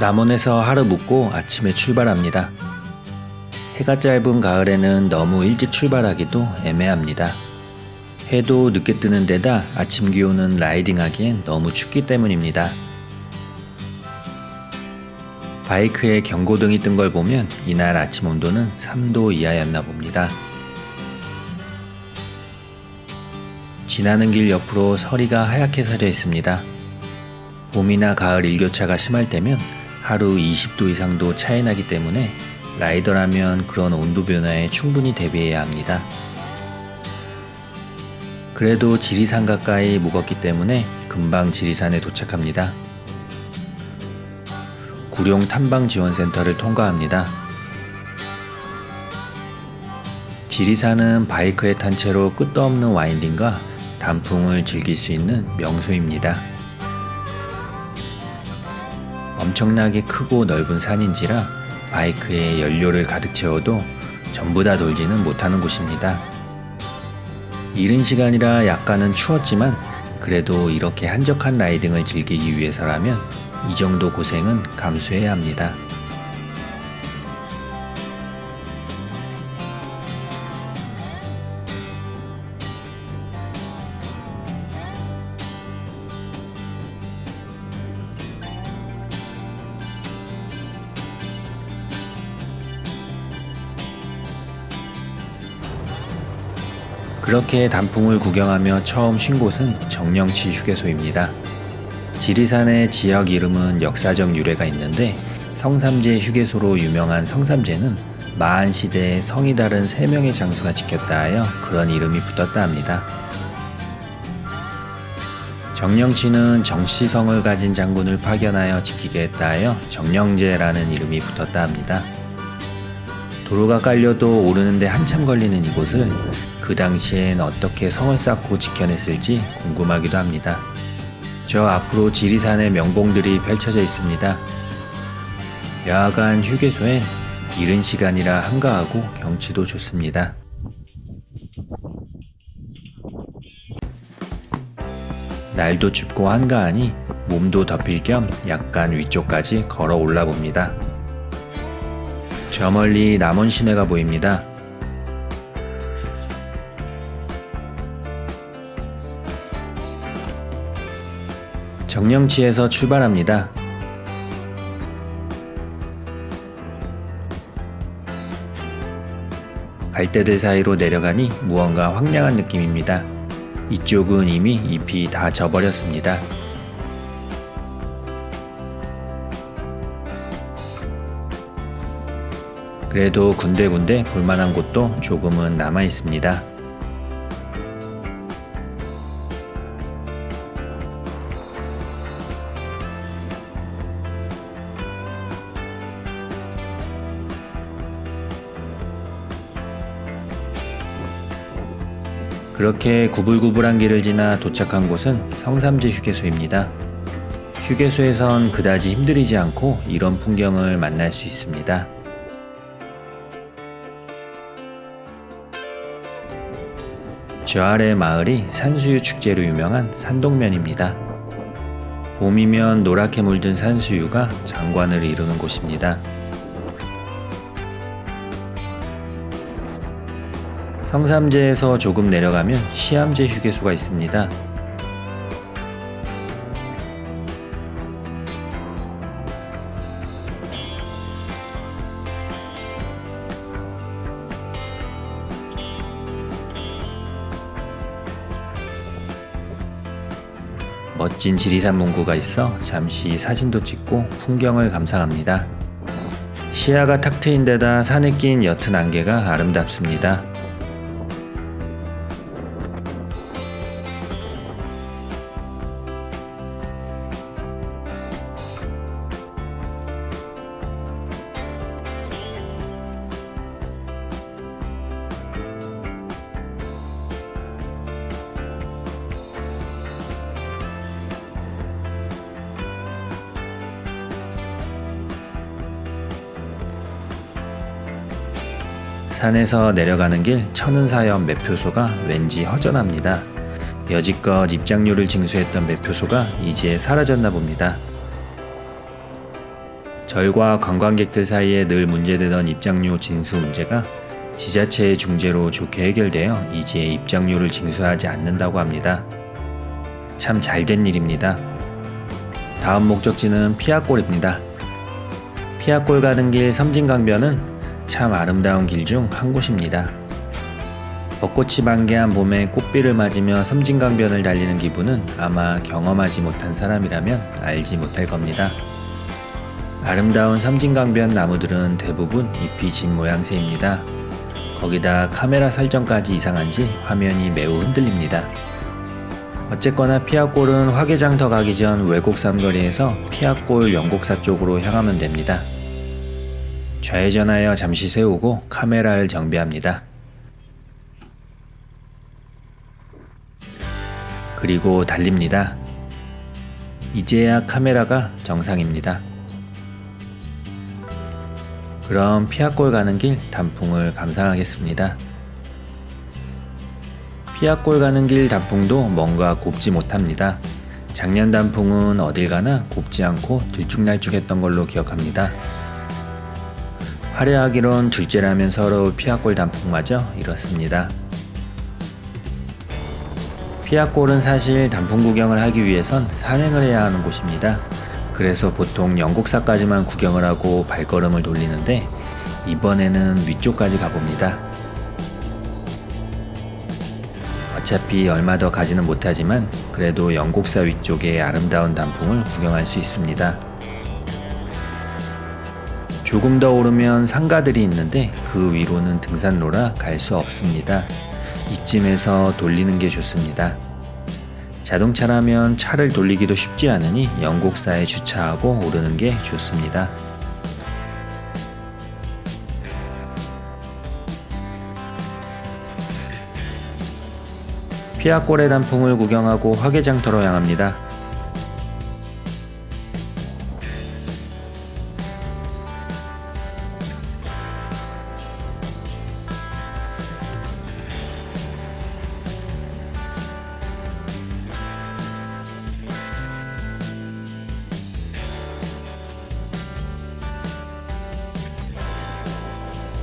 남원에서 하루 묵고 아침에 출발합니다. 해가 짧은 가을에는 너무 일찍 출발하기도 애매합니다. 해도 늦게 뜨는 데다 아침 기온은 라이딩하기엔 너무 춥기 때문입니다. 바이크에 경고등이 뜬 걸 보면 이날 아침 온도는 3도 이하였나 봅니다. 지나는 길 옆으로 서리가 하얗게 서려 있습니다. 봄이나 가을 일교차가 심할 때면 하루 20도 이상도 차이 나기 때문에 라이더라면 그런 온도 변화에 충분히 대비해야 합니다. 그래도 지리산 가까이 묵었기 때문에 금방 지리산에 도착합니다. 구룡 탐방지원센터를 통과합니다. 지리산은 바이크에 탄 채로 끝도 없는 와인딩과 단풍을 즐길 수 있는 명소입니다. 엄청나게 크고 넓은 산인지라 바이크에 연료를 가득 채워도 전부 다 돌지는 못하는 곳입니다. 이른 시간이라 약간은 추웠지만 그래도 이렇게 한적한 라이딩을 즐기기 위해서라면 이 정도 고생은 감수해야 합니다. 그렇게 단풍을 구경하며 처음 쉰 곳은 정령치 휴게소입니다. 지리산의 지역 이름은 역사적 유래가 있는데 성삼제 휴게소로 유명한 성삼제는 마한 시대에 성이 다른 3명의 장수가 지켰다 하여 그런 이름이 붙었다 합니다. 정령치는 정씨성을 가진 장군을 파견하여 지키게 했다 하여 정령제라는 이름이 붙었다 합니다. 도로가 깔려도 오르는데 한참 걸리는 이곳을 그 당시엔 어떻게 성을 쌓고 지켜냈을지 궁금하기도 합니다. 저 앞으로 지리산의 명봉들이 펼쳐져 있습니다. 여하간 휴게소엔 이른 시간이라 한가하고 경치도 좋습니다. 날도 춥고 한가하니 몸도 덮일 겸 약간 위쪽까지 걸어 올라 봅니다. 저 멀리 남원 시내가 보입니다. 정령치에서 출발합니다. 갈대들 사이로 내려가니 무언가 황량한 느낌입니다. 이쪽은 이미 잎이 다 져버렸습니다. 그래도 군데군데 볼만한 곳도 조금은 남아 있습니다. 그렇게 구불구불한 길을 지나 도착한 곳은 성삼제 휴게소입니다. 휴게소에선 그다지 힘들이지 않고 이런 풍경을 만날 수 있습니다. 저 아래 마을이 산수유 축제로 유명한 산동면입니다. 봄이면 노랗게 물든 산수유가 장관을 이루는 곳입니다. 성삼제에서 조금 내려가면 시암제 휴게소가 있습니다. 멋진 지리산 문구가 있어 잠시 사진도 찍고 풍경을 감상합니다. 시야가 탁 트인 데다 산에 낀 옅은 안개가 아름답습니다. 산에서 내려가는 길 천은사염 매표소가 왠지 허전합니다. 여지껏 입장료를 징수했던 매표소가 이제 사라졌나 봅니다. 절과 관광객들 사이에 늘 문제되던 입장료 징수 문제가 지자체의 중재로 좋게 해결되어 이제 입장료를 징수하지 않는다고 합니다. 참 잘된 일입니다. 다음 목적지는 피아골입니다. 피아골 가는 길 섬진강변은 참 아름다운 길 중 한 곳입니다. 벚꽃이 만개한 봄에 꽃비를 맞으며 섬진강변을 달리는 기분은 아마 경험하지 못한 사람이라면 알지 못할 겁니다. 아름다운 섬진강변 나무들은 대부분 잎이 진 모양새입니다. 거기다 카메라 설정까지 이상한지 화면이 매우 흔들립니다. 어쨌거나 피아골은 화개장터 가기 전 외곡 삼거리에서 피아골 연곡사 쪽으로 향하면 됩니다. 좌회전하여 잠시 세우고 카메라를 정비합니다. 그리고 달립니다. 이제야 카메라가 정상입니다. 그럼 피아골 가는 길 단풍을 감상하겠습니다. 피아골 가는 길 단풍도 뭔가 곱지 못합니다. 작년 단풍은 어딜 가나 곱지 않고 들쭉날쭉했던 걸로 기억합니다. 화려하기론 둘째라면 서러울 피아골 단풍마저 이렇습니다. 피아골은 사실 단풍 구경을 하기 위해선 산행을 해야 하는 곳입니다. 그래서 보통 연곡사까지만 구경을 하고 발걸음을 돌리는데 이번에는 위쪽까지 가봅니다. 어차피 얼마 더 가지는 못하지만 그래도 연곡사 위쪽의 아름다운 단풍을 구경할 수 있습니다. 조금 더 오르면 상가들이 있는데 그 위로는 등산로라 갈 수 없습니다. 이쯤에서 돌리는 게 좋습니다. 자동차라면 차를 돌리기도 쉽지 않으니 연곡사에 주차하고 오르는 게 좋습니다. 피아골의 단풍을 구경하고 화개장터로 향합니다.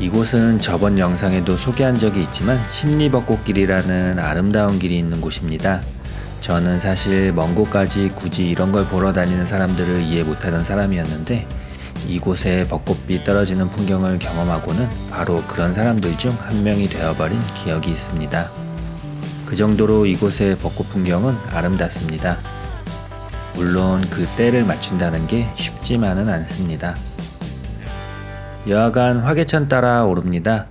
이곳은 저번 영상에도 소개한 적이 있지만 심리벚꽃길이라는 아름다운 길이 있는 곳입니다. 저는 사실 먼 곳까지 굳이 이런 걸 보러 다니는 사람들을 이해 못하던 사람이었는데 이곳에 벚꽃비 떨어지는 풍경을 경험하고는 바로 그런 사람들 중 한 명이 되어버린 기억이 있습니다. 그 정도로 이곳의 벚꽃 풍경은 아름답습니다. 물론 그 때를 맞춘다는 게 쉽지만은 않습니다. 여하간 화개천 따라 오릅니다.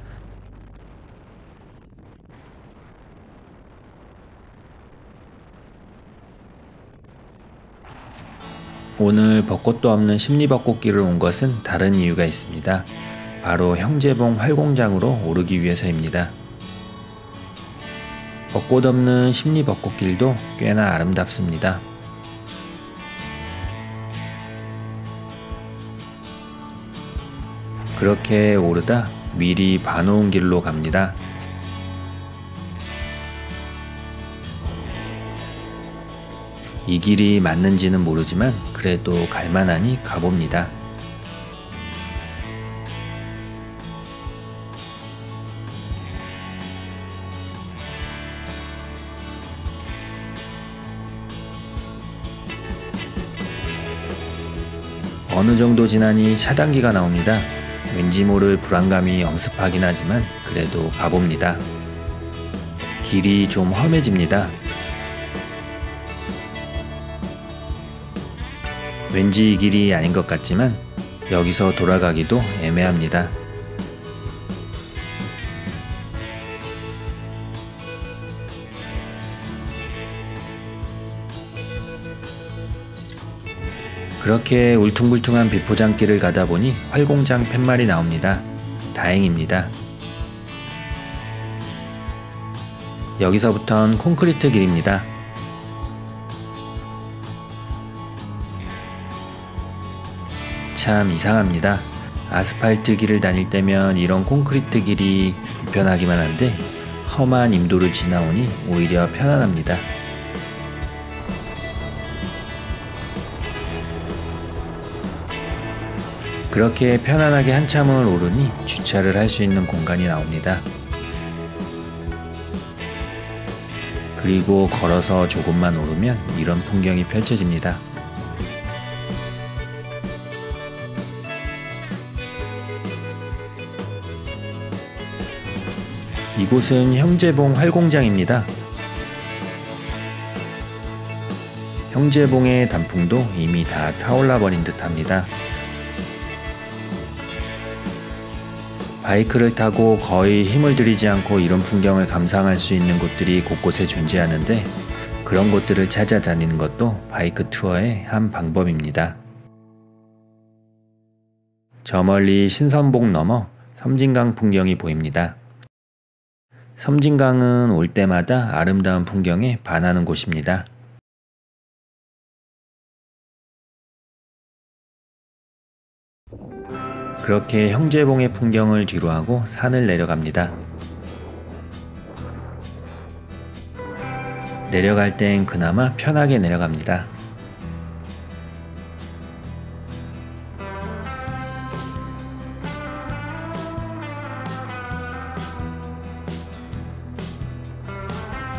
오늘 벚꽃도 없는 심리벚꽃길을 온 것은 다른 이유가 있습니다. 바로 형제봉 활공장으로 오르기 위해서입니다. 벚꽃 없는 심리벚꽃길도 꽤나 아름답습니다. 그렇게 오르다 미리 봐놓은 길로 갑니다. 이 길이 맞는지는 모르지만 그래도 갈만하니 가봅니다. 어느 정도 지나니 차단기가 나옵니다. 왠지 모를 불안감이 엄습하긴 하지만 그래도 가봅니다. 길이 좀 험해집니다. 왠지 이 길이 아닌 것 같지만 여기서 돌아가기도 애매합니다. 그렇게 울퉁불퉁한 비포장길을 가다 보니 활공장 팻말이 나옵니다. 다행입니다. 여기서부턴 콘크리트 길입니다. 참 이상합니다. 아스팔트 길을 다닐 때면 이런 콘크리트 길이 불편하기만 한데 험한 임도를 지나오니 오히려 편안합니다. 그렇게 편안하게 한참을 오르니 주차를 할 수 있는 공간이 나옵니다. 그리고 걸어서 조금만 오르면 이런 풍경이 펼쳐집니다. 이곳은 형제봉 활공장입니다. 형제봉의 단풍도 이미 다 타올라 버린 듯 합니다. 바이크를 타고 거의 힘을 들이지 않고 이런 풍경을 감상할 수 있는 곳들이 곳곳에 존재하는데, 그런 곳들을 찾아다니는 것도 바이크 투어의 한 방법입니다. 저 멀리 신선봉 너머 섬진강 풍경이 보입니다. 섬진강은 올 때마다 아름다운 풍경에 반하는 곳입니다. 그렇게 형제봉의 풍경을 뒤로하고 산을 내려갑니다. 내려갈 땐 그나마 편하게 내려갑니다.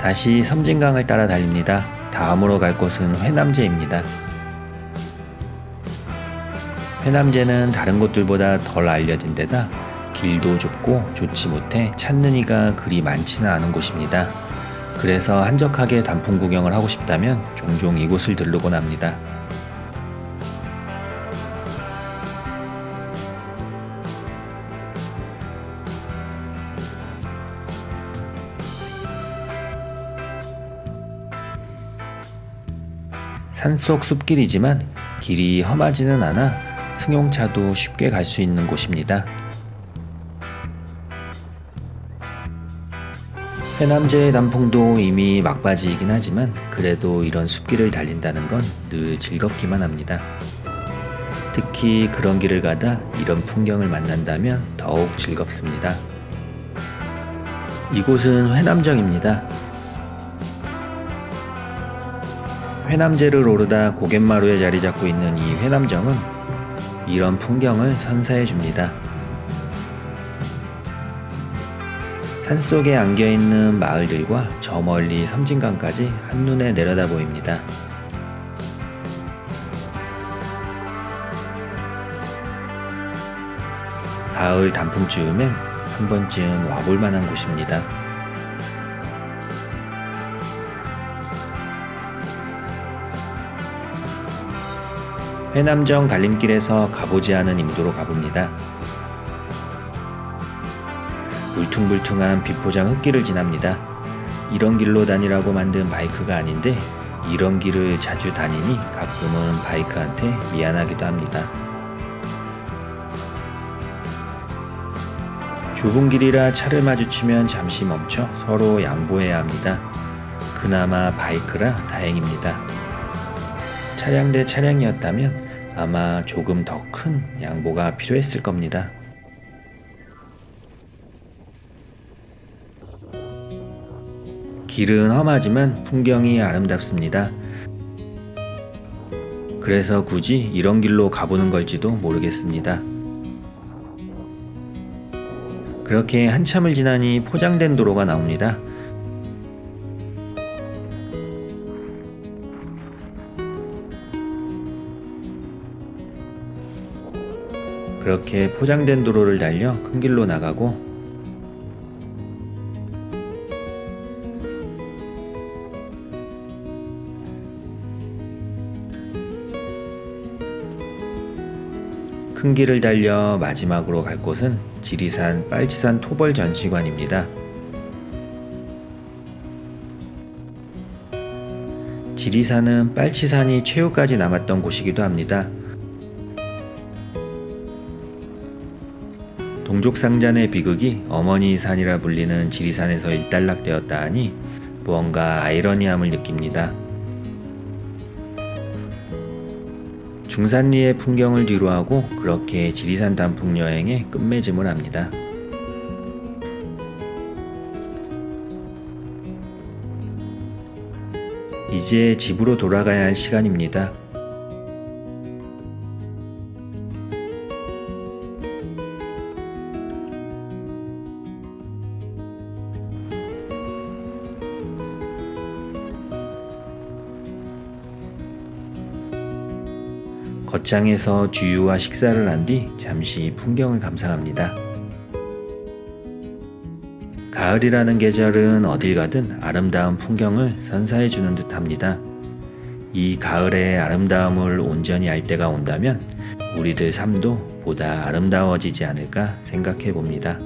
다시 섬진강을 따라 달립니다. 다음으로 갈 곳은 회남제입니다. 회남제는 다른 곳들보다 덜 알려진 데다 길도 좁고 좋지 못해 찾는 이가 그리 많지는 않은 곳입니다. 그래서 한적하게 단풍 구경을 하고 싶다면 종종 이곳을 들르곤 합니다. 산속 숲길이지만 길이 험하지는 않아 승용차도 쉽게 갈 수 있는 곳입니다. 회남제의 단풍도 이미 막바지이긴 하지만 그래도 이런 숲길을 달린다는 건 늘 즐겁기만 합니다. 특히 그런 길을 가다 이런 풍경을 만난다면 더욱 즐겁습니다. 이곳은 회남정입니다. 회남제를 오르다 고갯마루에 자리 잡고 있는 이 회남정은 이런 풍경을 선사해 줍니다. 산속에 안겨있는 마을들과 저 멀리 섬진강까지 한눈에 내려다 보입니다. 가을 단풍쯤엔 한 번쯤 와볼 만한 곳입니다. 회남정 갈림길에서 가보지 않은 임도로 가봅니다. 울퉁불퉁한 비포장 흙길을 지납니다. 이런 길로 다니라고 만든 바이크가 아닌데 이런 길을 자주 다니니 가끔은 바이크한테 미안하기도 합니다. 좁은 길이라 차를 마주치면 잠시 멈춰 서로 양보해야 합니다. 그나마 바이크라 다행입니다. 차량 대 차량이었다면 아마 조금 더 큰 양보가 필요했을 겁니다. 길은 험하지만 풍경이 아름답습니다. 그래서 굳이 이런 길로 가보는 걸지도 모르겠습니다. 그렇게 한참을 지나니 포장된 도로가 나옵니다. 그렇게 포장된 도로를 달려 큰 길로 나가고 큰 길을 달려 마지막으로 갈 곳은 지리산 빨치산 토벌 전시관입니다. 지리산은 빨치산이 최후까지 남았던 곳이기도 합니다. 동족상잔의 비극이 어머니 산이라 불리는 지리산에서 일단락되었다 하니 무언가 아이러니함을 느낍니다. 중산리의 풍경을 뒤로하고 그렇게 지리산 단풍 여행에 끝맺음을 합니다. 이제 집으로 돌아가야 할 시간입니다. 거창에서 주유와 식사를 한 뒤 잠시 풍경을 감상합니다. 가을이라는 계절은 어딜 가든 아름다운 풍경을 선사해 주는 듯 합니다. 이 가을의 아름다움을 온전히 알 때가 온다면 우리들 삶도 보다 아름다워지지 않을까 생각해 봅니다.